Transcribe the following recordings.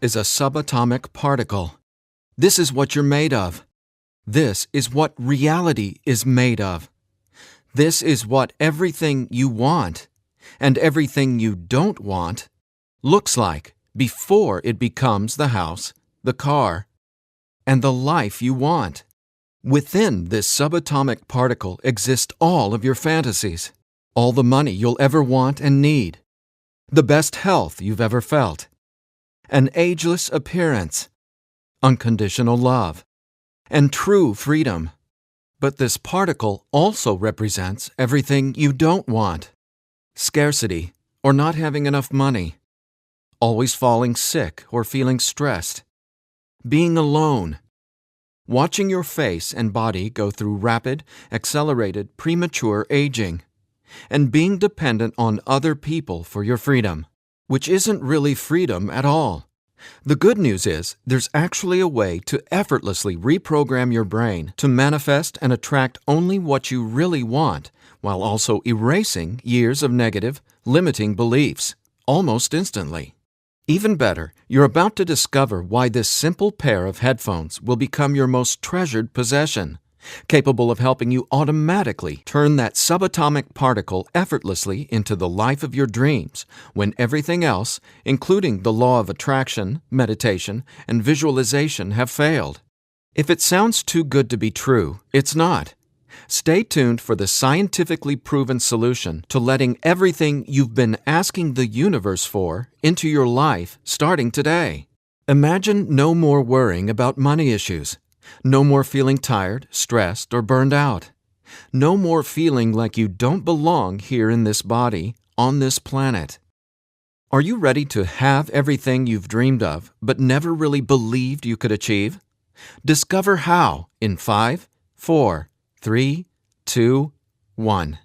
is a subatomic particle. This is what you're made of. This is what reality is made of. This is what everything you want and everything you don't want looks like before it becomes the house, the car, and the life you want. Within this subatomic particle exist all of your fantasies, all the money you'll ever want and need, the best health you've ever felt, an ageless appearance, unconditional love, and true freedom. But this particle also represents everything you don't want: scarcity or not having enough money, always falling sick or feeling stressed, being alone, watching your face and body go through rapid, accelerated, premature aging, and being dependent on other people for your freedom, which isn't really freedom at all. The good news is there's actually a way to effortlessly reprogram your brain to manifest and attract only what you really want, while also erasing years of negative, limiting beliefs, almost instantly. Even better, you're about to discover why this simple pair of headphones will become your most treasured possession, capable of helping you automatically turn that subatomic particle effortlessly into the life of your dreams when everything else, including the law of attraction, meditation, and visualization, have failed. If it sounds too good to be true, it's not. Stay tuned for the scientifically proven solution to letting everything you've been asking the universe for into your life starting today. Imagine no more worrying about money issues. No more feeling tired, stressed, or burned out. No more feeling like you don't belong here in this body, on this planet. Are you ready to have everything you've dreamed of but never really believed you could achieve? Discover how in 5, 4, 3, 2, 1.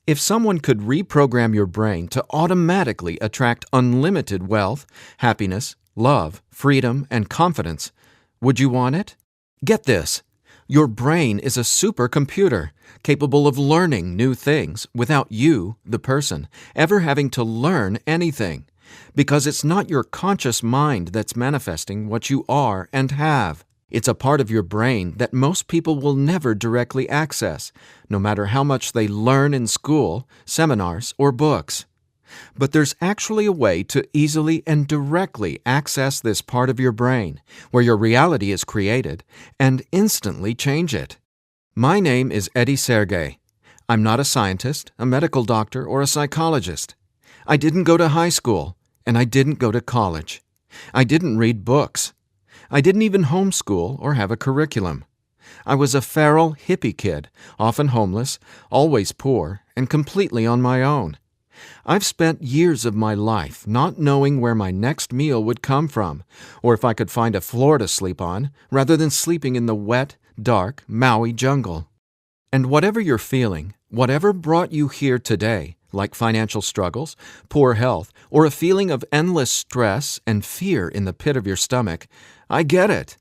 If someone could reprogram your brain to automatically attract unlimited wealth, happiness, love, freedom, and confidence, would you want it? Get this. Your brain is a supercomputer capable of learning new things without you, the person, ever having to learn anything, because it's not your conscious mind that's manifesting what you are and have. It's a part of your brain that most people will never directly access, no matter how much they learn in school, seminars, or books. But there's actually a way to easily and directly access this part of your brain, where your reality is created, and instantly change it. My name is Eddie Sergey. I'm not a scientist, a medical doctor, or a psychologist. I didn't go to high school, and I didn't go to college. I didn't read books. I didn't even homeschool or have a curriculum. I was a feral hippie kid, often homeless, always poor, and completely on my own. I've spent years of my life not knowing where my next meal would come from, or if I could find a floor to sleep on, rather than sleeping in the wet, dark Maui jungle. And whatever you're feeling, whatever brought you here today, like financial struggles, poor health, or a feeling of endless stress and fear in the pit of your stomach, I get it.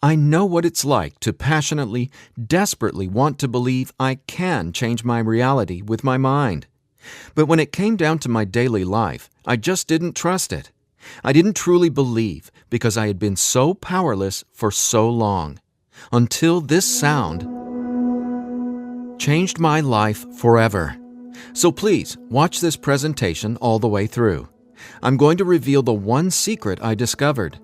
I know what it's like to passionately, desperately want to believe I can change my reality with my mind. But when it came down to my daily life, I just didn't trust it. I didn't truly believe because I had been so powerless for so long. Until this sound changed my life forever. So please, watch this presentation all the way through. I'm going to reveal the one secret I discovered.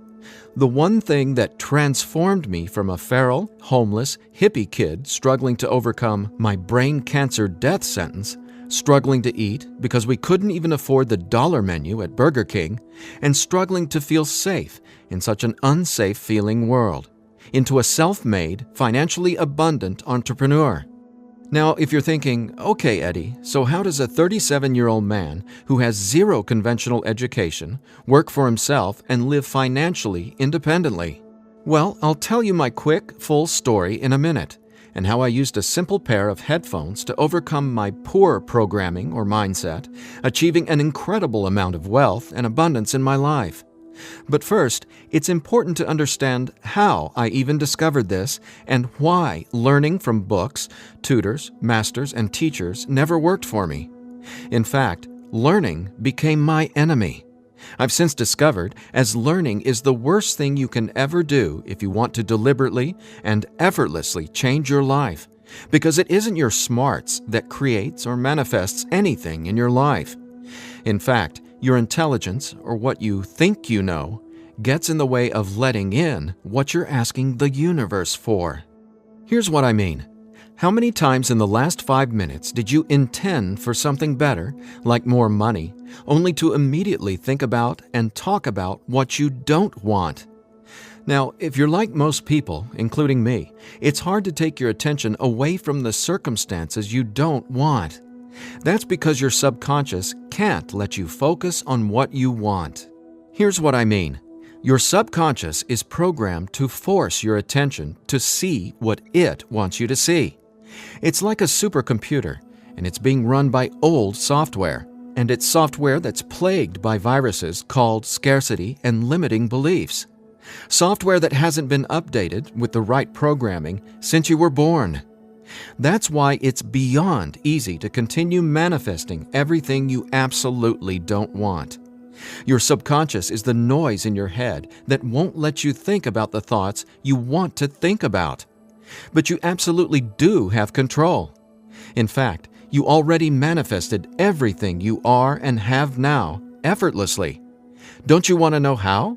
The one thing that transformed me from a feral, homeless, hippie kid struggling to overcome my brain cancer death sentence, struggling to eat because we couldn't even afford the dollar menu at Burger King, and struggling to feel safe in such an unsafe-feeling world, into a self-made, financially abundant entrepreneur. Now, if you're thinking, okay, Eddie, so how does a 37-year-old man who has zero conventional education work for himself and live financially independently? Well, I'll tell you my quick, full story in a minute, and how I used a simple pair of headphones to overcome my poor programming or mindset, achieving an incredible amount of wealth and abundance in my life. But first, it's important to understand how I even discovered this and why learning from books, tutors, masters, and teachers never worked for me. In fact, learning became my enemy. I've since discovered as learning is the worst thing you can ever do if you want to deliberately and effortlessly change your life, because it isn't your smarts that creates or manifests anything in your life. In fact, your intelligence, or what you think you know, gets in the way of letting in what you're asking the universe for. Here's what I mean. How many times in the last 5 minutes did you intend for something better, like more money, only to immediately think about and talk about what you don't want? Now, if you're like most people, including me, it's hard to take your attention away from the circumstances you don't want. That's because your subconscious can't let you focus on what you want. Here's what I mean. Your subconscious is programmed to force your attention to see what it wants you to see. It's like a supercomputer, and it's being run by old software, and it's software that's plagued by viruses called scarcity and limiting beliefs. Software that hasn't been updated with the right programming since you were born. That's why it's beyond easy to continue manifesting everything you absolutely don't want. Your subconscious is the noise in your head that won't let you think about the thoughts you want to think about. But you absolutely do have control. In fact, you already manifested everything you are and have now effortlessly. Don't you want to know how?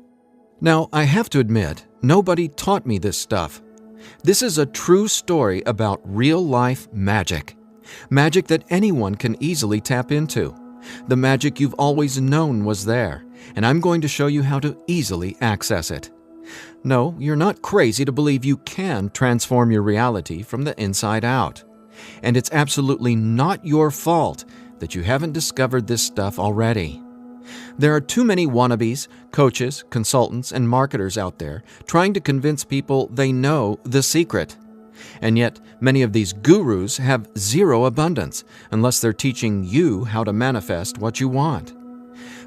Now, I have to admit, nobody taught me this stuff. This is a true story about real-life magic. Magic that anyone can easily tap into. The magic you've always known was there, and I'm going to show you how to easily access it. No, you're not crazy to believe you can transform your reality from the inside out. And it's absolutely not your fault that you haven't discovered this stuff already. There are too many wannabes, coaches, consultants, and marketers out there trying to convince people they know the secret. And yet, many of these gurus have zero abundance unless they're teaching you how to manifest what you want.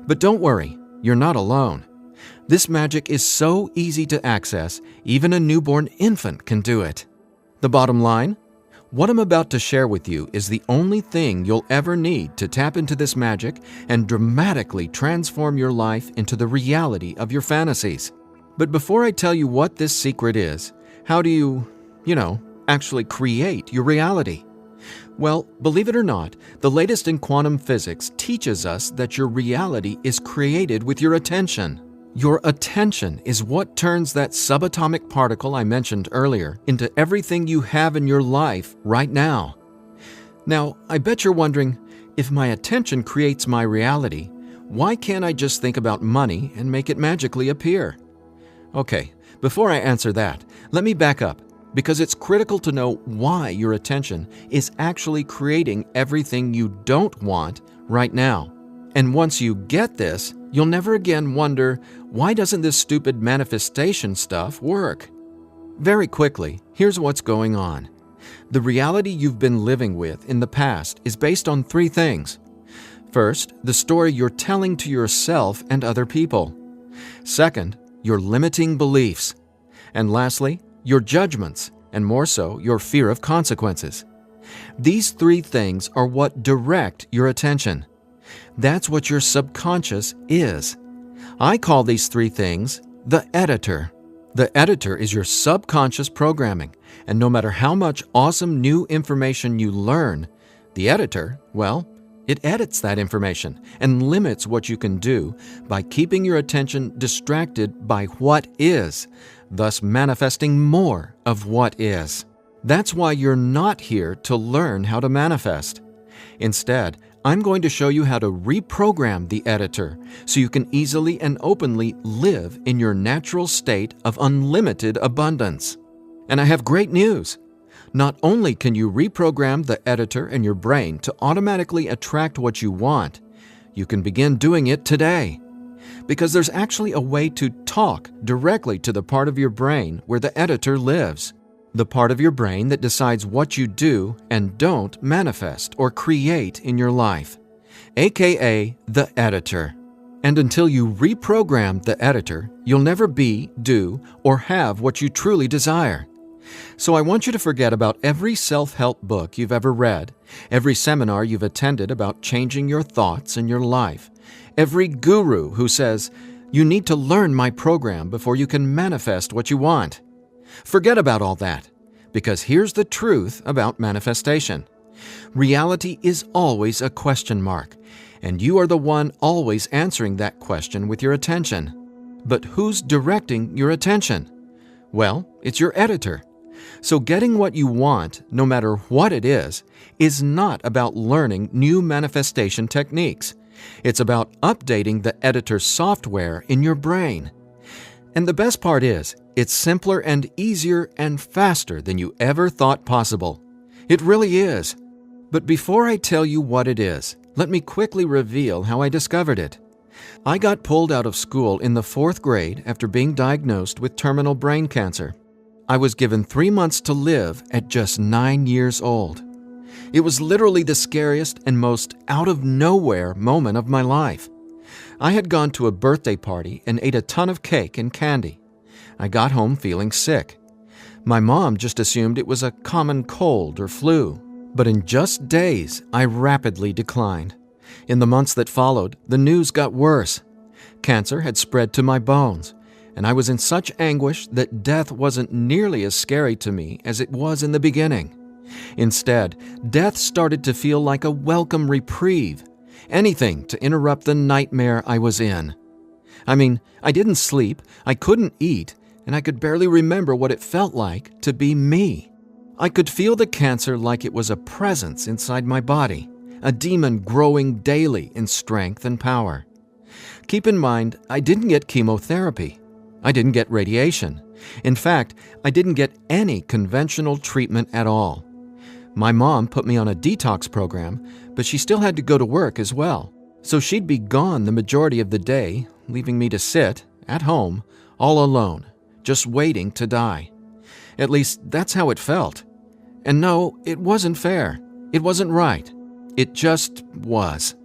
But don't worry, you're not alone. This magic is so easy to access, even a newborn infant can do it. The bottom line? What I'm about to share with you is the only thing you'll ever need to tap into this magic and dramatically transform your life into the reality of your fantasies. But before I tell you what this secret is, how do you, actually create your reality? Well, believe it or not, the latest in quantum physics teaches us that your reality is created with your attention. Your attention is what turns that subatomic particle I mentioned earlier into everything you have in your life right now. Now, I bet you're wondering, if my attention creates my reality, why can't I just think about money and make it magically appear? Okay, before I answer that, let me back up, because it's critical to know why your attention is actually creating everything you don't want right now. And once you get this, you'll never again wonder, why doesn't this stupid manifestation stuff work? Very quickly, here's what's going on. The reality you've been living with in the past is based on 3 things. First, the story you're telling to yourself and other people. Second, your limiting beliefs. And lastly, your judgments, and more so, your fear of consequences. These 3 things are what direct your attention. That's what your subconscious is. I call these 3 things the editor. The editor is your subconscious programming, and no matter how much awesome new information you learn, the editor, well, it edits that information and limits what you can do by keeping your attention distracted by what is, thus manifesting more of what is. That's why you're not here to learn how to manifest. Instead, I'm going to show you how to reprogram the editor so you can easily and openly live in your natural state of unlimited abundance. And I have great news. Not only can you reprogram the editor in your brain to automatically attract what you want, you can begin doing it today. Because there's actually a way to talk directly to the part of your brain where the editor lives. The part of your brain that decides what you do and don't manifest or create in your life, aka the editor. And until you reprogram the editor, you'll never be, do, or have what you truly desire. So I want you to forget about every self-help book you've ever read, every seminar you've attended about changing your thoughts and your life, every guru who says, "You need to learn my program before you can manifest what you want." Forget about all that, because here's the truth about manifestation. Reality is always a question mark, and you are the one always answering that question with your attention. But who's directing your attention? Well, it's your editor. So getting what you want, no matter what it is not about learning new manifestation techniques. It's about updating the editor's software in your brain. And the best part is, it's simpler and easier and faster than you ever thought possible. It really is. But before I tell you what it is, let me quickly reveal how I discovered it. I got pulled out of school in the 4th grade after being diagnosed with terminal brain cancer. I was given 3 months to live at just 9 years old. It was literally the scariest and most out-of-nowhere moment of my life. I had gone to a birthday party and ate a ton of cake and candy. I got home feeling sick. My mom just assumed it was a common cold or flu. But in just days, I rapidly declined. In the months that followed, the news got worse. Cancer had spread to my bones, and I was in such anguish that death wasn't nearly as scary to me as it was in the beginning. Instead, death started to feel like a welcome reprieve, anything to interrupt the nightmare I was in. I mean, I didn't sleep, I couldn't eat, and I could barely remember what it felt like to be me. I could feel the cancer like it was a presence inside my body, a demon growing daily in strength and power. Keep in mind, I didn't get chemotherapy. I didn't get radiation. In fact, I didn't get any conventional treatment at all. My mom put me on a detox program, but she still had to go to work as well. So she'd be gone the majority of the day, leaving me to sit, at home, all alone, just waiting to die. At least, that's how it felt. And no, it wasn't fair. It wasn't right. It just was.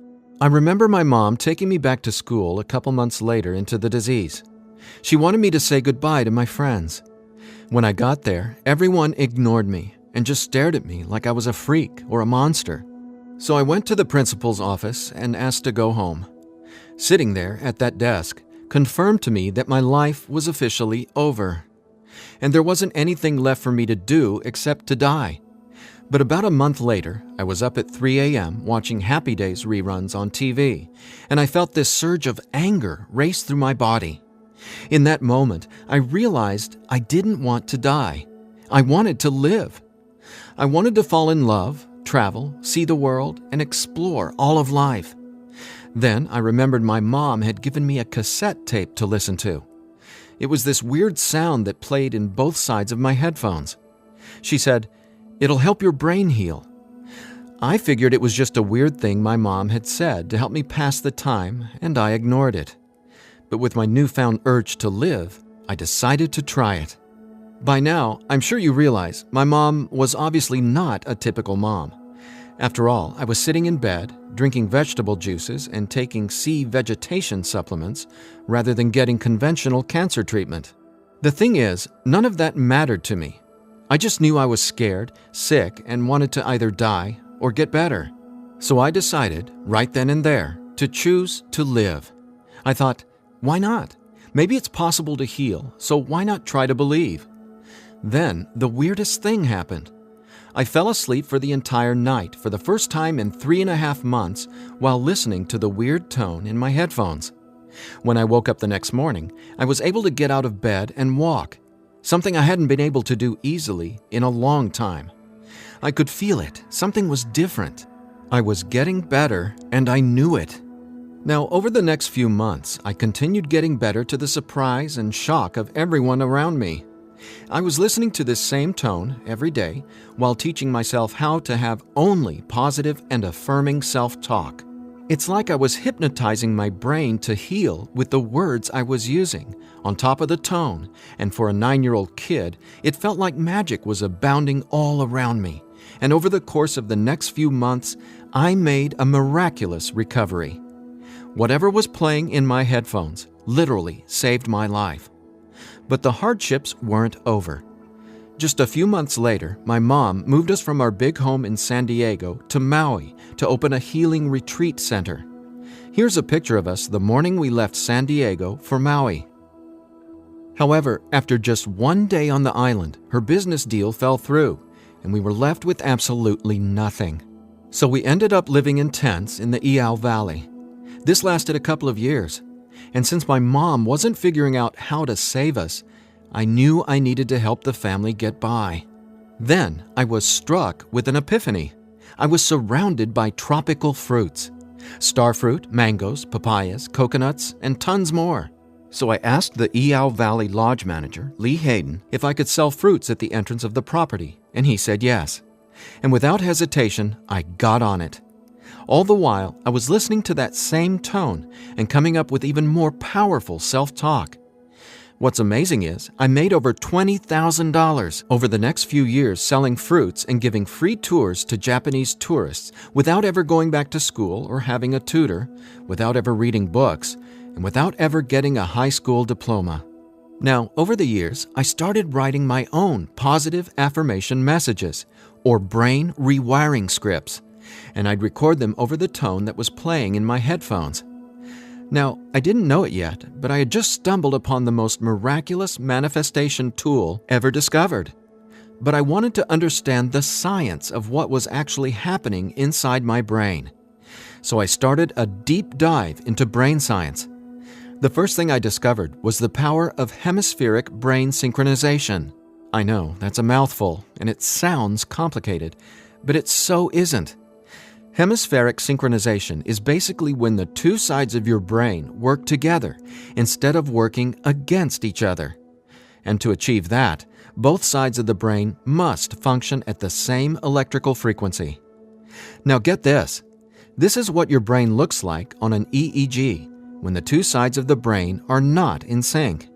I remember my mom taking me back to school a couple months later into the disease. She wanted me to say goodbye to my friends. When I got there, everyone ignored me and just stared at me like I was a freak or a monster. So I went to the principal's office and asked to go home. Sitting there at that desk confirmed to me that my life was officially over. And there wasn't anything left for me to do except to die. But about a month later, I was up at 3 a.m. watching Happy Days reruns on TV, and I felt this surge of anger race through my body. In that moment, I realized I didn't want to die. I wanted to live. I wanted to fall in love, travel, see the world, and explore all of life. Then I remembered my mom had given me a cassette tape to listen to. It was this weird sound that played in both sides of my headphones. She said, "It'll help your brain heal." I figured it was just a weird thing my mom had said to help me pass the time, and I ignored it. But with my newfound urge to live, I decided to try it. By now, I'm sure you realize my mom was obviously not a typical mom. After all, I was sitting in bed, drinking vegetable juices and taking sea vegetation supplements rather than getting conventional cancer treatment. The thing is, none of that mattered to me. I just knew I was scared, sick, and wanted to either die or get better. So I decided, right then and there, to choose to live. I thought, why not? Maybe it's possible to heal, so why not try to believe? Then, the weirdest thing happened. I fell asleep for the entire night for the first time in 3.5 months while listening to the weird tone in my headphones. When I woke up the next morning, I was able to get out of bed and walk, something I hadn't been able to do easily in a long time. I could feel it. Something was different. I was getting better, and I knew it. Now, over the next few months, I continued getting better to the surprise and shock of everyone around me. I was listening to this same tone every day while teaching myself how to have only positive and affirming self-talk. It's like I was hypnotizing my brain to heal with the words I was using, on top of the tone, and for a 9-year-old kid, it felt like magic was abounding all around me. And over the course of the next few months, I made a miraculous recovery. Whatever was playing in my headphones literally saved my life. But the hardships weren't over. Just a few months later, my mom moved us from our big home in San Diego to Maui to open a healing retreat center. Here's a picture of us the morning we left San Diego for Maui. However, after just one day on the island, her business deal fell through, and we were left with absolutely nothing. So we ended up living in tents in the Iao Valley. This lasted a couple of years, and since my mom wasn't figuring out how to save us, I knew I needed to help the family get by. Then I was struck with an epiphany. I was surrounded by tropical fruits: starfruit, mangoes, papayas, coconuts, and tons more. So I asked the Iao Valley Lodge manager, Lee Hayden, if I could sell fruits at the entrance of the property, and he said yes. And without hesitation, I got on it. All the while, I was listening to that same tone and coming up with even more powerful self-talk. What's amazing is I made over $20,000 over the next few years selling fruits and giving free tours to Japanese tourists without ever going back to school or having a tutor, without ever reading books, and without ever getting a high school diploma. Now, over the years, I started writing my own positive affirmation messages, or brain rewiring scripts, and I'd record them over the tone that was playing in my headphones. Now, I didn't know it yet, but I had just stumbled upon the most miraculous manifestation tool ever discovered. But I wanted to understand the science of what was actually happening inside my brain. So I started a deep dive into brain science. The first thing I discovered was the power of hemispheric brain synchronization. I know, that's a mouthful, and it sounds complicated, but it so isn't. Hemispheric synchronization is basically when the two sides of your brain work together instead of working against each other. And to achieve that, both sides of the brain must function at the same electrical frequency. Now get this. This is what your brain looks like on an EEG when the two sides of the brain are not in sync.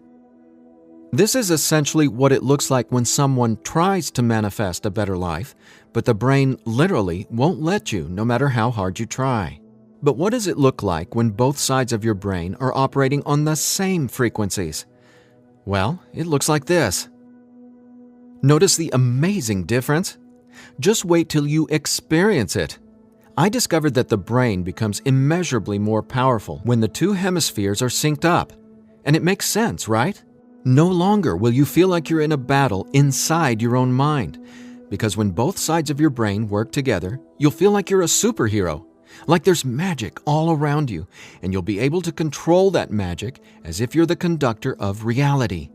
This is essentially what it looks like when someone tries to manifest a better life, but the brain literally won't let you no matter how hard you try. But what does it look like when both sides of your brain are operating on the same frequencies? Well, it looks like this. Notice the amazing difference? Just wait till you experience it. I discovered that the brain becomes immeasurably more powerful when the two hemispheres are synced up. And it makes sense, right? No longer will you feel like you're in a battle inside your own mind, because when both sides of your brain work together, you'll feel like you're a superhero, like there's magic all around you, and you'll be able to control that magic as if you're the conductor of reality.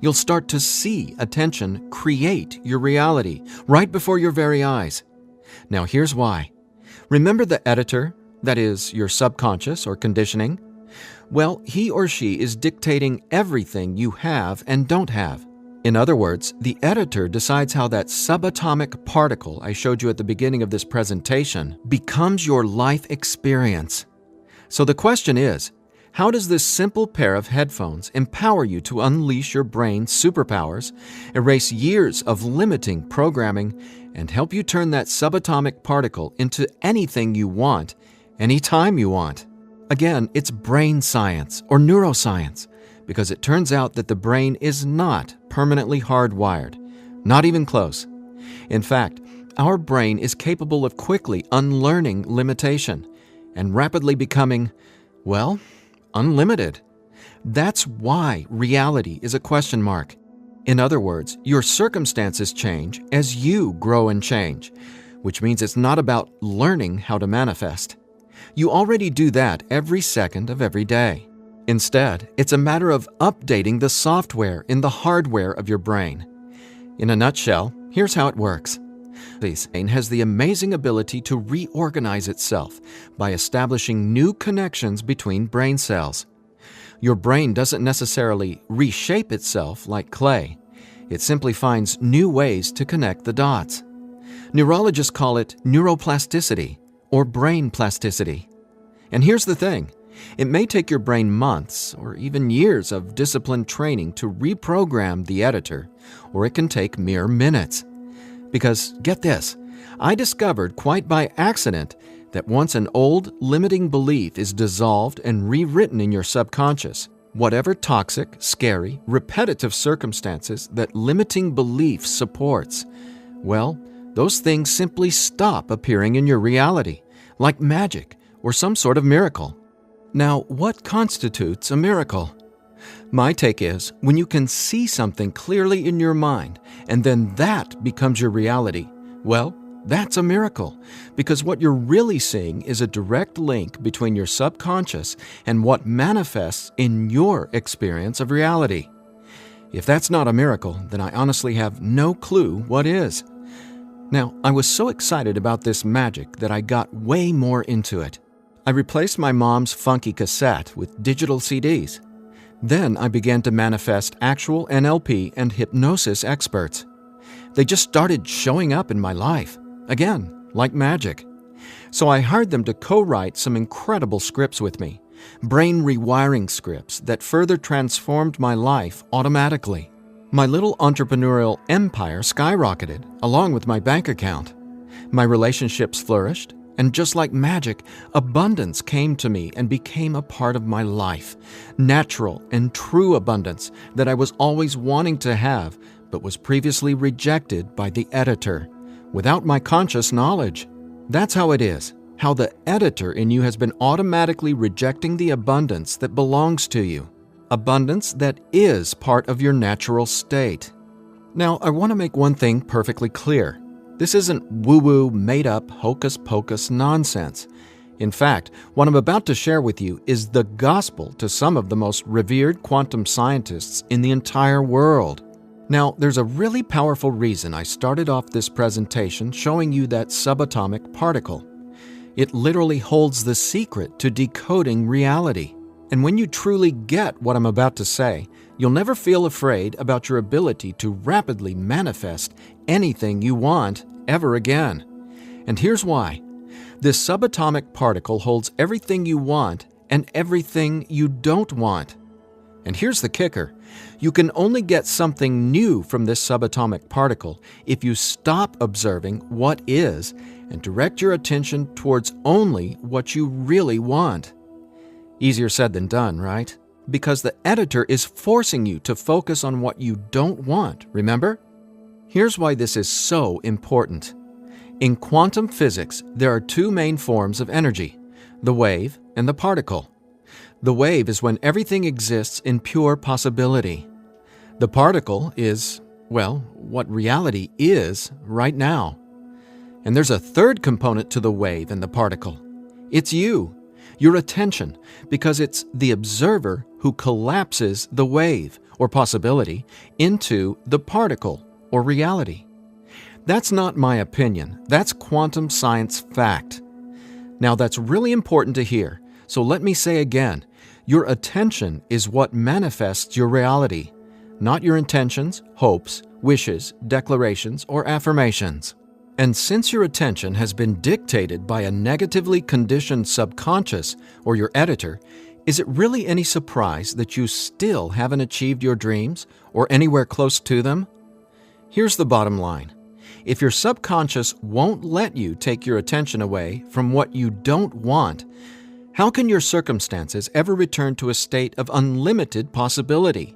You'll start to see attention create your reality right before your very eyes. Now here's why. Remember the editor, that is, your subconscious or conditioning? Well, he or she is dictating everything you have and don't have. In other words, the editor decides how that subatomic particle I showed you at the beginning of this presentation becomes your life experience. So the question is, how does this simple pair of headphones empower you to unleash your brain's superpowers, erase years of limiting programming, and help you turn that subatomic particle into anything you want, anytime you want? Again, it's brain science or neuroscience, because it turns out that the brain is not permanently hardwired, not even close. In fact, our brain is capable of quickly unlearning limitation and rapidly becoming, well, unlimited. That's why reality is a question mark. In other words, your circumstances change as you grow and change, which means it's not about learning how to manifest. You already do that every second of every day. Instead, it's a matter of updating the software in the hardware of your brain. In a nutshell, here's how it works. The brain has the amazing ability to reorganize itself by establishing new connections between brain cells. Your brain doesn't necessarily reshape itself like clay. It simply finds new ways to connect the dots. Neurologists call it neuroplasticity or brain plasticity. And here's the thing. It may take your brain months or even years of disciplined training to reprogram the editor, or it can take mere minutes. Because, get this, I discovered quite by accident that once an old, limiting belief is dissolved and rewritten in your subconscious, whatever toxic, scary, repetitive circumstances that limiting belief supports, well, those things simply stop appearing in your reality, like magic or some sort of miracle. Now, what constitutes a miracle? My take is when you can see something clearly in your mind and then that becomes your reality, well, that's a miracle, because what you're really seeing is a direct link between your subconscious and what manifests in your experience of reality. If that's not a miracle, then I honestly have no clue what is. Now, I was so excited about this magic that I got way more into it. I replaced my mom's funky cassette with digital CDs. Then I began to manifest actual NLP and hypnosis experts. They just started showing up in my life. Again, like magic. So I hired them to co-write some incredible scripts with me, brain rewiring scripts that further transformed my life automatically. My little entrepreneurial empire skyrocketed, along with my bank account. My relationships flourished, and just like magic, abundance came to me and became a part of my life. Natural and true abundance that I was always wanting to have, but was previously rejected by the editor, without my conscious knowledge. That's how it is, how the editor in you has been automatically rejecting the abundance that belongs to you, abundance that is part of your natural state. Now, I want to make one thing perfectly clear. This isn't woo-woo, made-up, hocus-pocus nonsense. In fact, what I'm about to share with you is the gospel to some of the most revered quantum scientists in the entire world. Now, there's a really powerful reason I started off this presentation showing you that subatomic particle. It literally holds the secret to decoding reality. And when you truly get what I'm about to say, you'll never feel afraid about your ability to rapidly manifest anything you want ever again. And here's why. This subatomic particle holds everything you want and everything you don't want. And here's the kicker. You can only get something new from this subatomic particle if you stop observing what is and direct your attention towards only what you really want. Easier said than done, right? Because the editor is forcing you to focus on what you don't want, remember? Here's why this is so important. In quantum physics, there are two main forms of energy, the wave and the particle. The wave is when everything exists in pure possibility. The particle is, well, what reality is right now. And there's a third component to the wave and the particle. It's you, your attention, because it's the observer who collapses the wave, or possibility, into the particle, or reality. That's not my opinion. That's quantum science fact. Now, that's really important to hear, so let me say again, your attention is what manifests your reality, not your intentions, hopes, wishes, declarations, or affirmations. And since your attention has been dictated by a negatively conditioned subconscious or your editor, is it really any surprise that you still haven't achieved your dreams or anywhere close to them? Here's the bottom line. If your subconscious won't let you take your attention away from what you don't want, how can your circumstances ever return to a state of unlimited possibility?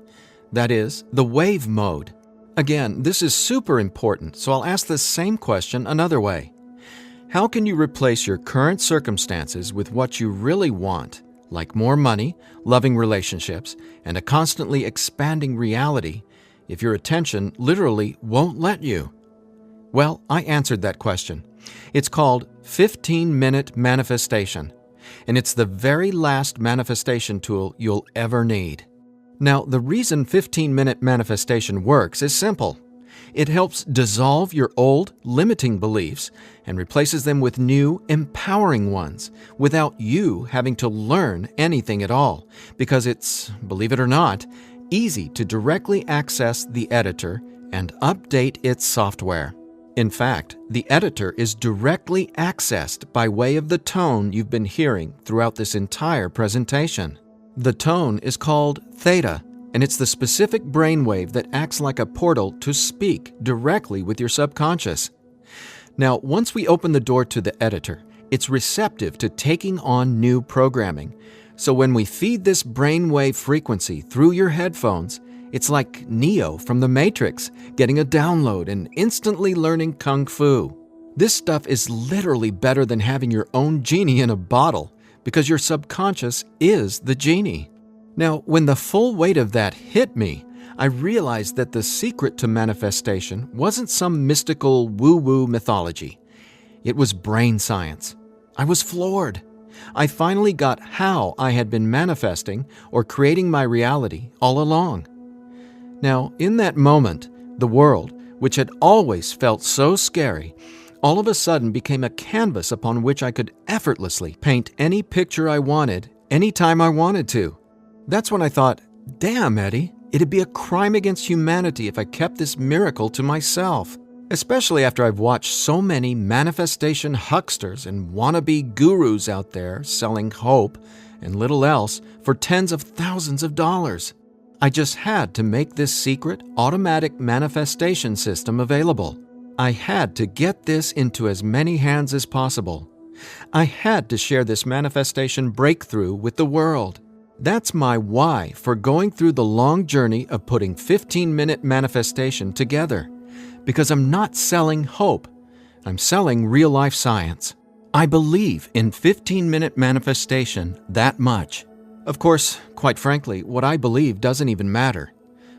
That is, the wave mode. Again, this is super important, so I'll ask the same question another way. How can you replace your current circumstances with what you really want, like more money, loving relationships, and a constantly expanding reality, if your attention literally won't let you? Well, I answered that question. It's called 15-minute manifestation, and it's the very last manifestation tool you'll ever need. Now, the reason 15-minute manifestation works is simple. It helps dissolve your old, limiting beliefs and replaces them with new, empowering ones without you having to learn anything at all, because it's, believe it or not, easy to directly access the editor and update its software. In fact, the editor is directly accessed by way of the tone you've been hearing throughout this entire presentation. The tone is called theta, and it's the specific brainwave that acts like a portal to speak directly with your subconscious. Now, once we open the door to the editor, it's receptive to taking on new programming. So when we feed this brainwave frequency through your headphones, it's like Neo from the Matrix getting a download and instantly learning Kung Fu. This stuff is literally better than having your own genie in a bottle, because your subconscious is the genie. Now, when the full weight of that hit me, I realized that the secret to manifestation wasn't some mystical woo-woo mythology. It was brain science. I was floored. I finally got how I had been manifesting or creating my reality all along. Now, in that moment, the world, which had always felt so scary, all of a sudden became a canvas upon which I could effortlessly paint any picture I wanted, anytime I wanted to. That's when I thought, damn, Eddie, it'd be a crime against humanity if I kept this miracle to myself. Especially after I've watched so many manifestation hucksters and wannabe gurus out there selling hope and little else for tens of thousands of dollars. I just had to make this secret, automatic manifestation system available. I had to get this into as many hands as possible. I had to share this manifestation breakthrough with the world. That's my why for going through the long journey of putting 15-minute manifestation together. Because I'm not selling hope. I'm selling real-life science. I believe in 15-minute manifestation that much. Of course, quite frankly, what I believe doesn't even matter.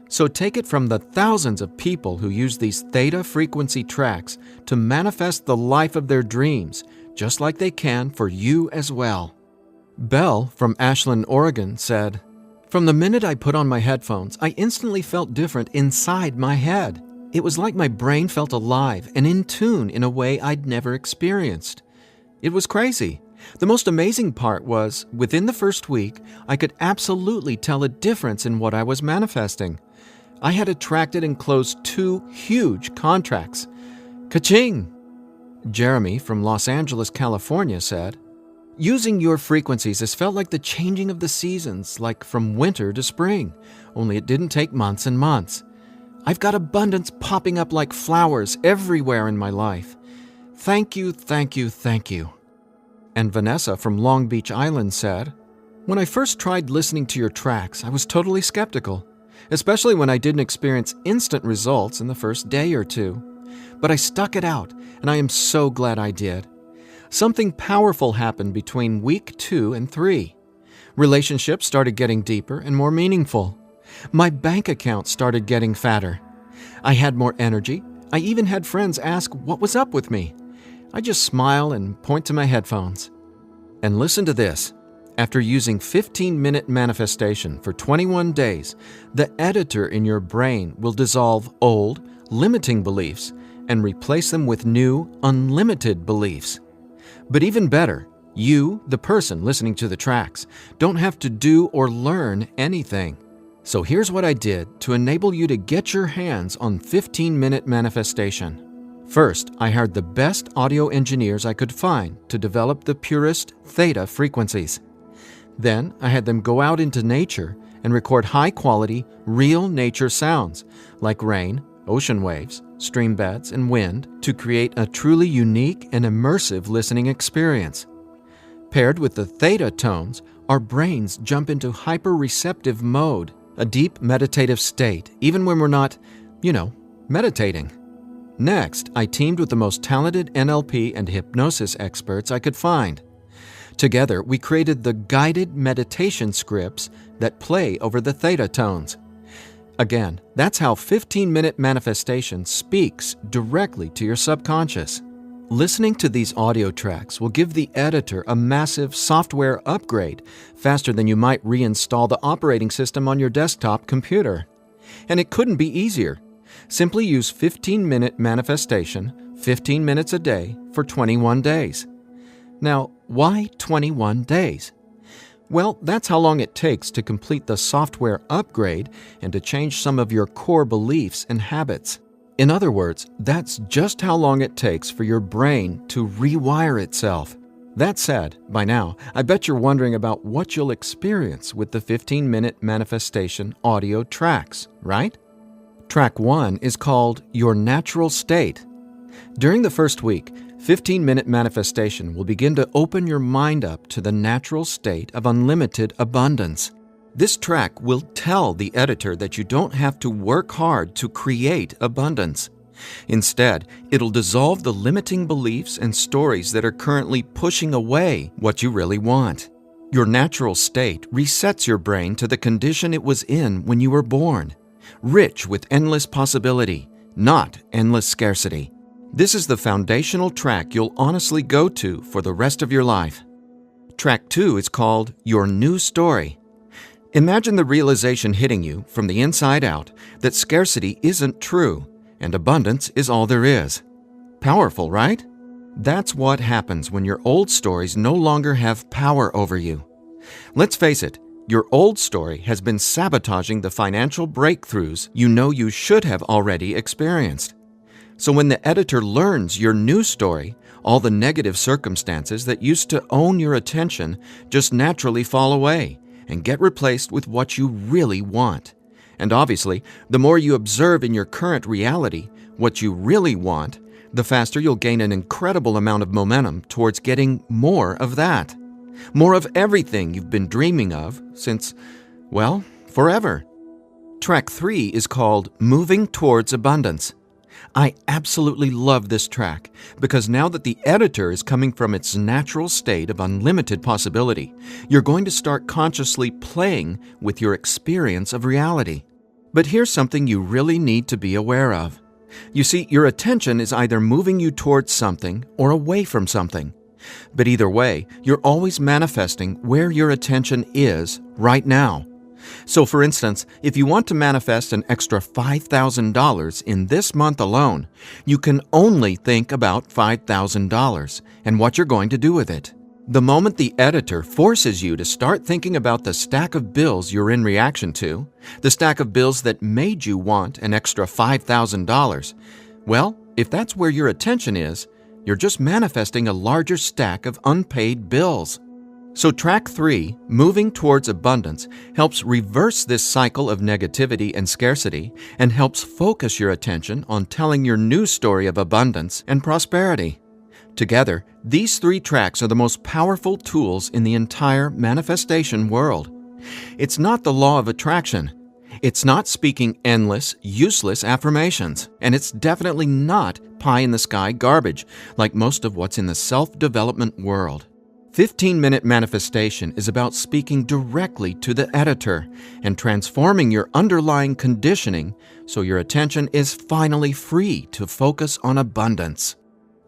So take it from the thousands of people who use these theta frequency tracks to manifest the life of their dreams, just like they can for you as well. Belle from Ashland, Oregon said, "From the minute I put on my headphones, I instantly felt different inside my head. It was like my brain felt alive and in tune in a way I'd never experienced. It was crazy. The most amazing part was, within the first week, I could absolutely tell a difference in what I was manifesting. I had attracted and closed 2 huge contracts. Ka-ching!" Jeremy from Los Angeles, California said, "Using your frequencies has felt like the changing of the seasons, like from winter to spring, only it didn't take months and months. I've got abundance popping up like flowers everywhere in my life. Thank you, thank you, thank you." And Vanessa from Long Beach Island said, "When I first tried listening to your tracks, I was totally skeptical, especially when I didn't experience instant results in the first day or 2. But I stuck it out, and I am so glad I did. Something powerful happened between week 2 and 3. Relationships started getting deeper and more meaningful. My bank account started getting fatter. I had more energy. I even had friends ask what was up with me. I just smile and point to my headphones. And listen to this. After using 15-minute manifestation for 21 days, the editor in your brain will dissolve old, limiting beliefs and replace them with new, unlimited beliefs. But even better, you, the person listening to the tracks, don't have to do or learn anything. So here's what I did to enable you to get your hands on 15-minute manifestation. First, I hired the best audio engineers I could find to develop the purest theta frequencies. Then, I had them go out into nature and record high-quality, real nature sounds like rain, ocean waves, stream beds, and wind to create a truly unique and immersive listening experience. Paired with the theta tones, our brains jump into hyper-receptive mode, a deep meditative state, even when we're not, meditating. Next, I teamed with the most talented NLP and hypnosis experts I could find. Together, we created the guided meditation scripts that play over the theta tones. Again, that's how 15-minute manifestation speaks directly to your subconscious. Listening to these audio tracks will give the editor a massive software upgrade faster than you might reinstall the operating system on your desktop computer. And it couldn't be easier. Simply use 15-minute manifestation, 15 minutes a day for 21 days. Now, why 21 days? Well, that's how long it takes to complete the software upgrade and to change some of your core beliefs and habits. In other words, that's just how long it takes for your brain to rewire itself. That said, by now, I bet you're wondering about what you'll experience with the 15-minute manifestation audio tracks, right? Track 1 is called Your Natural State. During the first week, 15-minute manifestation will begin to open your mind up to the natural state of unlimited abundance. This track will tell the editor that you don't have to work hard to create abundance. Instead, it'll dissolve the limiting beliefs and stories that are currently pushing away what you really want. Your natural state resets your brain to the condition it was in when you were born, rich with endless possibility, not endless scarcity. This is the foundational track you'll honestly go to for the rest of your life. Track 2 is called Your New Story. Imagine the realization hitting you from the inside out that scarcity isn't true and abundance is all there is. Powerful, right? That's what happens when your old stories no longer have power over you. Let's face it, your old story has been sabotaging the financial breakthroughs you know you should have already experienced. So when the editor learns your new story, all the negative circumstances that used to own your attention just naturally fall away and get replaced with what you really want. And obviously, the more you observe in your current reality what you really want, the faster you'll gain an incredible amount of momentum towards getting more of that. More of everything you've been dreaming of since, well, forever. Track 3 is called Moving Towards Abundance. I absolutely love this track because now that the editor is coming from its natural state of unlimited possibility, you're going to start consciously playing with your experience of reality. But here's something you really need to be aware of. You see, your attention is either moving you towards something or away from something. But either way, you're always manifesting where your attention is right now. So for instance, if you want to manifest an extra $5,000 in this month alone, you can only think about $5,000 and what you're going to do with it. The moment the editor forces you to start thinking about the stack of bills you're in reaction to, the stack of bills that made you want an extra $5,000, well, if that's where your attention is, you're just manifesting a larger stack of unpaid bills. So track 3, Moving Towards Abundance, helps reverse this cycle of negativity and scarcity and helps focus your attention on telling your new story of abundance and prosperity. Together, these 3 tracks are the most powerful tools in the entire manifestation world. It's not the law of attraction. It's not speaking endless, useless affirmations. And it's definitely not pie-in-the-sky garbage like most of what's in the self-development world. 15-minute manifestation is about speaking directly to the editor and transforming your underlying conditioning so your attention is finally free to focus on abundance.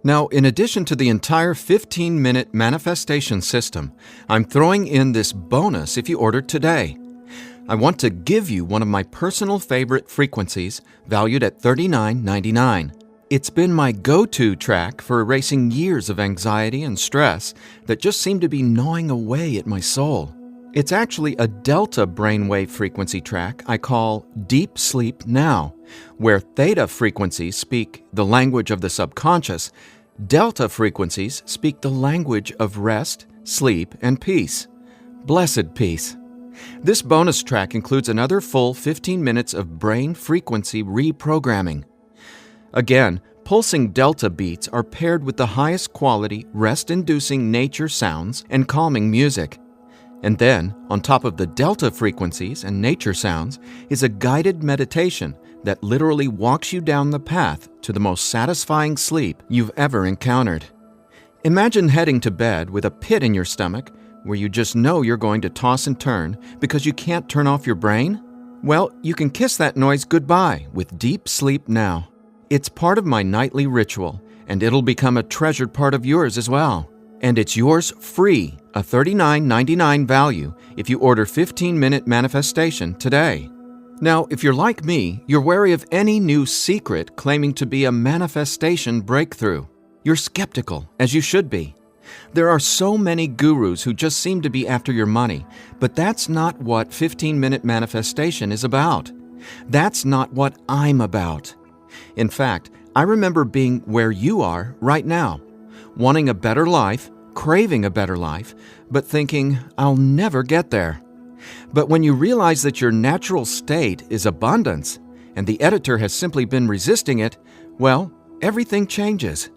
Now, in addition to the entire 15-minute manifestation system, I'm throwing in this bonus if you order today. I want to give you one of my personal favorite frequencies valued at $39.99. It's been my go-to track for erasing years of anxiety and stress that just seem to be gnawing away at my soul. It's actually a delta brainwave frequency track I call Deep Sleep Now, where theta frequencies speak the language of the subconscious, delta frequencies speak the language of rest, sleep, and peace. Blessed peace. This bonus track includes another full 15 minutes of brain frequency reprogramming. Again, pulsing delta beats are paired with the highest quality, rest-inducing nature sounds and calming music. And then, on top of the delta frequencies and nature sounds, is a guided meditation that literally walks you down the path to the most satisfying sleep you've ever encountered. Imagine heading to bed with a pit in your stomach where you just know you're going to toss and turn because you can't turn off your brain? Well, you can kiss that noise goodbye with Deep Sleep Now. It's part of my nightly ritual, and it'll become a treasured part of yours as well. And it's yours free, a $39.99 value, if you order 15-minute manifestation today. Now, if you're like me, you're wary of any new secret claiming to be a manifestation breakthrough. You're skeptical, as you should be. There are so many gurus who just seem to be after your money, but that's not what 15-minute manifestation is about. That's not what I'm about. In fact, I remember being where you are right now, wanting a better life, craving a better life, but thinking, I'll never get there. But when you realize that your natural state is abundance, and the editor has simply been resisting it, well, everything changes.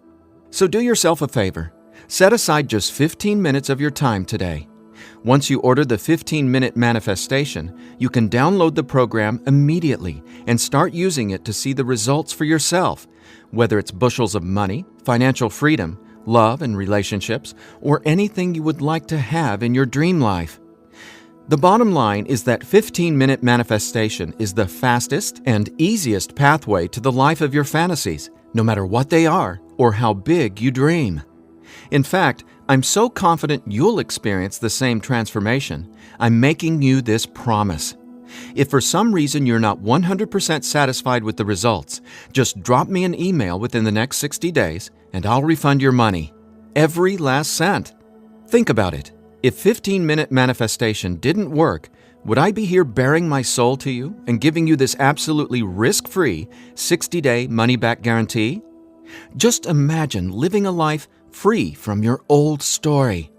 So do yourself a favor. Set aside just 15 minutes of your time today. Once you order the 15-minute manifestation, you can download the program immediately and start using it to see the results for yourself, whether it's bushels of money, financial freedom, love and relationships, or anything you would like to have in your dream life. The bottom line is that 15-minute manifestation is the fastest and easiest pathway to the life of your fantasies, no matter what they are or how big you dream. In fact, I'm so confident you'll experience the same transformation, I'm making you this promise. If for some reason you're not 100% satisfied with the results, just drop me an email within the next 60 days and I'll refund your money. Every last cent. Think about it. If 15-minute manifestation didn't work, would I be here bearing my soul to you and giving you this absolutely risk-free 60-day money-back guarantee? Just imagine living a life free from your old story.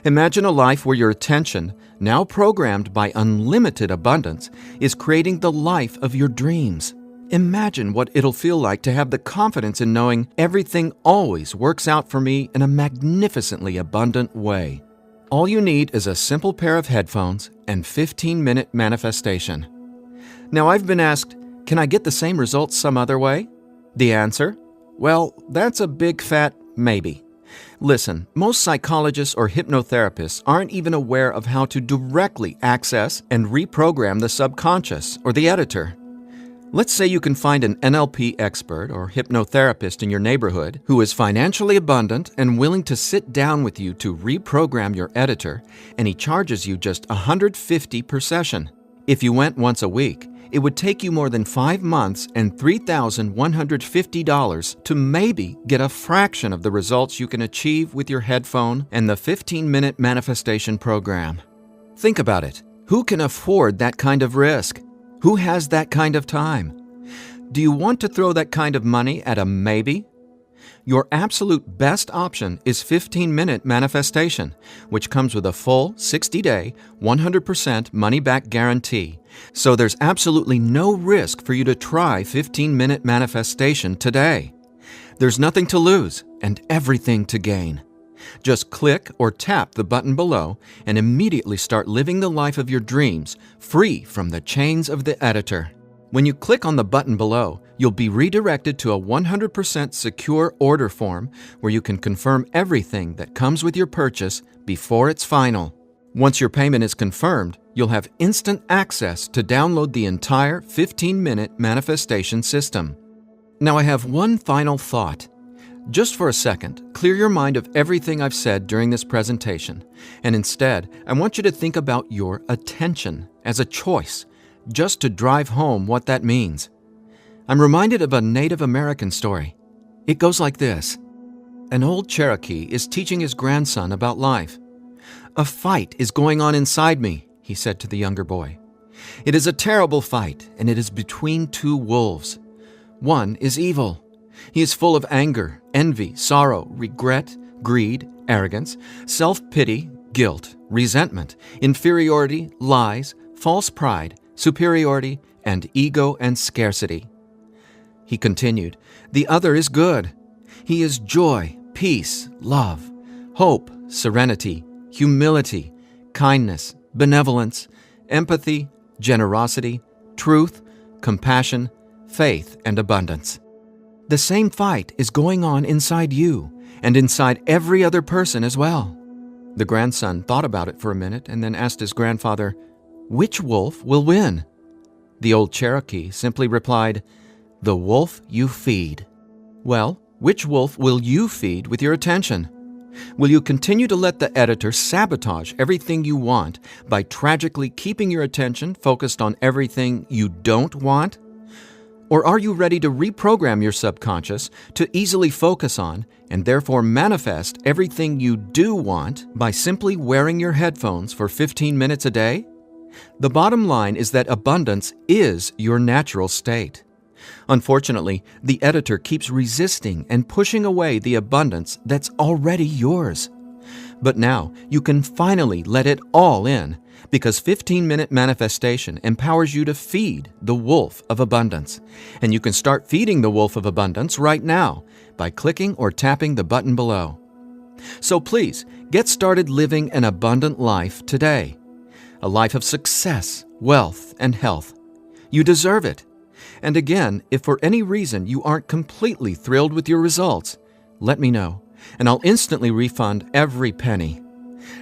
Imagine a life where your attention, now programmed by unlimited abundance, is creating the life of your dreams. Imagine what it'll feel like to have the confidence in knowing everything always works out for me in a magnificently abundant way. All you need is a simple pair of headphones and 15-minute manifestation. Now, I've been asked, can I get the same results some other way? The answer? Well, that's a big fat maybe. Listen, most psychologists or hypnotherapists aren't even aware of how to directly access and reprogram the subconscious or the editor. Let's say you can find an NLP expert or hypnotherapist in your neighborhood who is financially abundant and willing to sit down with you to reprogram your editor, and he charges you just $150 per session. If you went once a week, it would take you more than 5 months and $3,150 to maybe get a fraction of the results you can achieve with your headphone and the 15-minute manifestation program. Think about it. Who can afford that kind of risk? Who has that kind of time? Do you want to throw that kind of money at a maybe? Your absolute best option is 15-minute manifestation, which comes with a full 60-day, 100% money-back guarantee. So there's absolutely no risk for you to try 15-minute manifestation today. There's nothing to lose and everything to gain. Just click or tap the button below and immediately start living the life of your dreams, free from the chains of the editor. When you click on the button below, you'll be redirected to a 100% secure order form where you can confirm everything that comes with your purchase before it's final. Once your payment is confirmed, you'll have instant access to download the entire 15-minute manifestation system. Now I have one final thought. Just for a second, clear your mind of everything I've said during this presentation, and instead, I want you to think about your attention as a choice, just to drive home what that means. I'm reminded of a Native American story. It goes like this. An old Cherokee is teaching his grandson about life. "A fight is going on inside me," he said to the younger boy. "It is a terrible fight, and it is between two wolves. One is evil. He is full of anger, envy, sorrow, regret, greed, arrogance, self-pity, guilt, resentment, inferiority, lies, false pride, superiority, and ego and scarcity." He continued, "The other is good. He is joy, peace, love, hope, serenity, humility, kindness, benevolence, empathy, generosity, truth, compassion, faith, and abundance. The same fight is going on inside you and inside every other person as well." The grandson thought about it for a minute and then asked his grandfather, "Which wolf will win?" The old Cherokee simply replied, "The wolf you feed." Well, which wolf will you feed with your attention? Will you continue to let the editor sabotage everything you want by tragically keeping your attention focused on everything you don't want? Or are you ready to reprogram your subconscious to easily focus on and therefore manifest everything you do want by simply wearing your headphones for 15 minutes a day? The bottom line is that abundance is your natural state. Unfortunately, the editor keeps resisting and pushing away the abundance that's already yours. But now you can finally let it all in, because 15-minute manifestation empowers you to feed the wolf of abundance. And you can start feeding the wolf of abundance right now by clicking or tapping the button below. So please, get started living an abundant life today. A life of success, wealth, and health. You deserve it. And again, if for any reason you aren't completely thrilled with your results, let me know, and I'll instantly refund every penny.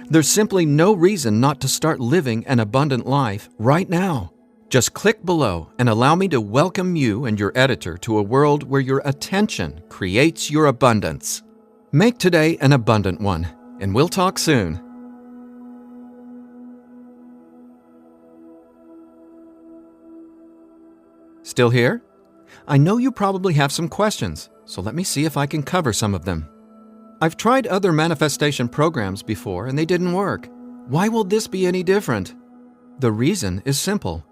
There's simply no reason not to start living an abundant life right now. Just click below and allow me to welcome you and your editor to a world where your attention creates your abundance. Make today an abundant one, and we'll talk soon. Still here? I know you probably have some questions, so let me see if I can cover some of them. I've tried other manifestation programs before and they didn't work. Why will this be any different? The reason is simple.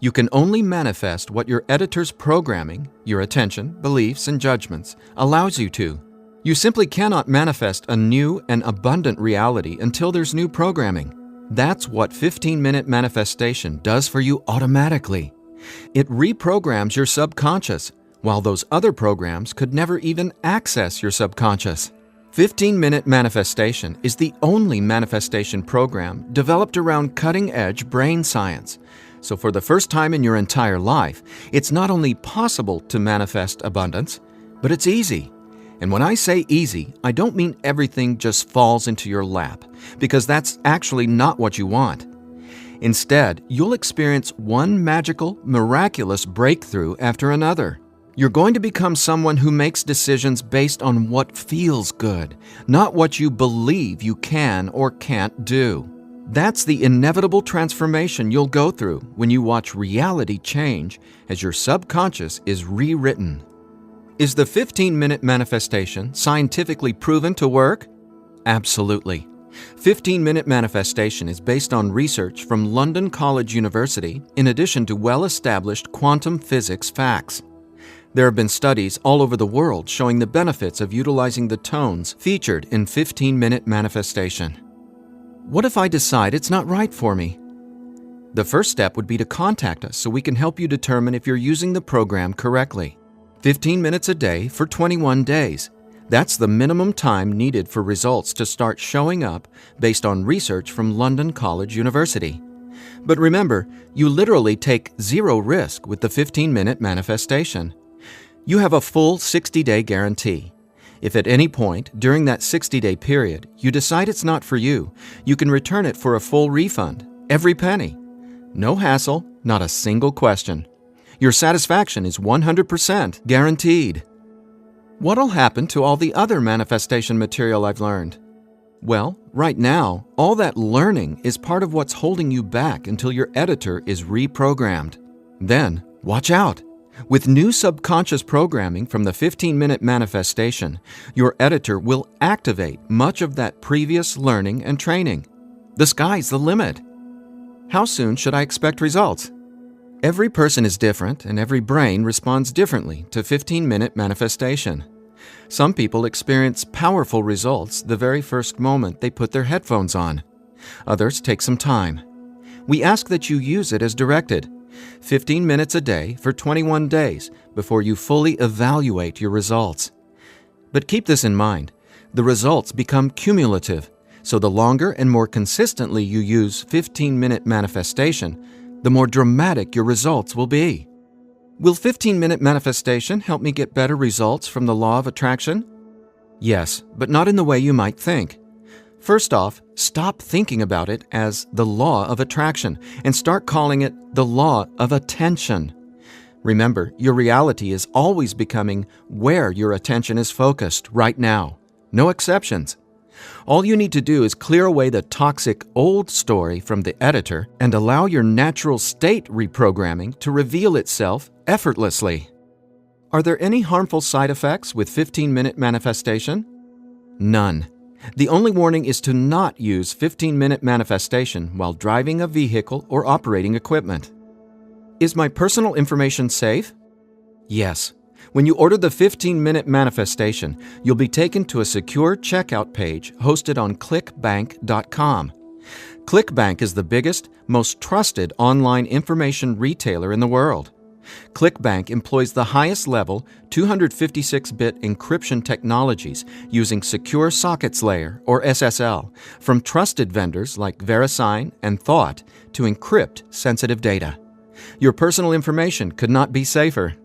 You can only manifest what your editor's programming, your attention, beliefs, and judgments allows you to. You simply cannot manifest a new and abundant reality until there's new programming. That's what 15-minute manifestation does for you automatically. It reprograms your subconscious, while those other programs could never even access your subconscious. 15-minute manifestation is the only manifestation program developed around cutting-edge brain science. So for the first time in your entire life, it's not only possible to manifest abundance, but it's easy. And when I say easy, I don't mean everything just falls into your lap, because that's actually not what you want. Instead, you'll experience one magical, miraculous breakthrough after another. You're going to become someone who makes decisions based on what feels good, not what you believe you can or can't do. That's the inevitable transformation you'll go through when you watch reality change as your subconscious is rewritten. Is the 15-minute manifestation scientifically proven to work? Absolutely. 15-minute manifestation is based on research from London College University in addition to well-established quantum physics facts. There have been studies all over the world showing the benefits of utilizing the tones featured in 15-minute manifestation. What if I decide it's not right for me? The first step would be to contact us so we can help you determine if you're using the program correctly. 15 minutes a day for 21 days. That's the minimum time needed for results to start showing up based on research from London College University. But remember, you literally take zero risk with the 15-minute manifestation. You have a full 60-day guarantee. If at any point during that 60-day period you decide it's not for you, you can return it for a full refund, every penny. No hassle, not a single question. Your satisfaction is 100% guaranteed. What'll happen to all the other manifestation material I've learned? Well, right now, all that learning is part of what's holding you back until your editor is reprogrammed. Then, watch out! With new subconscious programming from the 15-minute manifestation, your editor will activate much of that previous learning and training. The sky's the limit. How soon should I expect results? Every person is different and every brain responds differently to 15-minute manifestation. Some people experience powerful results the very first moment they put their headphones on. Others take some time. We ask that you use it as directed. 15 minutes a day for 21 days before you fully evaluate your results. But keep this in mind, the results become cumulative, so the longer and more consistently you use 15-minute manifestation, the more dramatic your results will be. Will 15-minute manifestation help me get better results from the law of attraction? Yes, but not in the way you might think. First off, stop thinking about it as the law of attraction and start calling it the law of attention. Remember, your reality is always becoming where your attention is focused right now. No exceptions. All you need to do is clear away the toxic old story from the editor and allow your natural state reprogramming to reveal itself effortlessly. Are there any harmful side effects with 15-minute manifestation? None. The only warning is to not use 15-minute manifestation while driving a vehicle or operating equipment. Is my personal information safe? Yes. When you order the 15-minute manifestation, you'll be taken to a secure checkout page hosted on clickbank.com. ClickBank is the biggest, most trusted online information retailer in the world. ClickBank employs the highest level 256-bit encryption technologies using Secure Sockets Layer, or SSL, from trusted vendors like VeriSign and Thought to encrypt sensitive data. Your personal information could not be safer.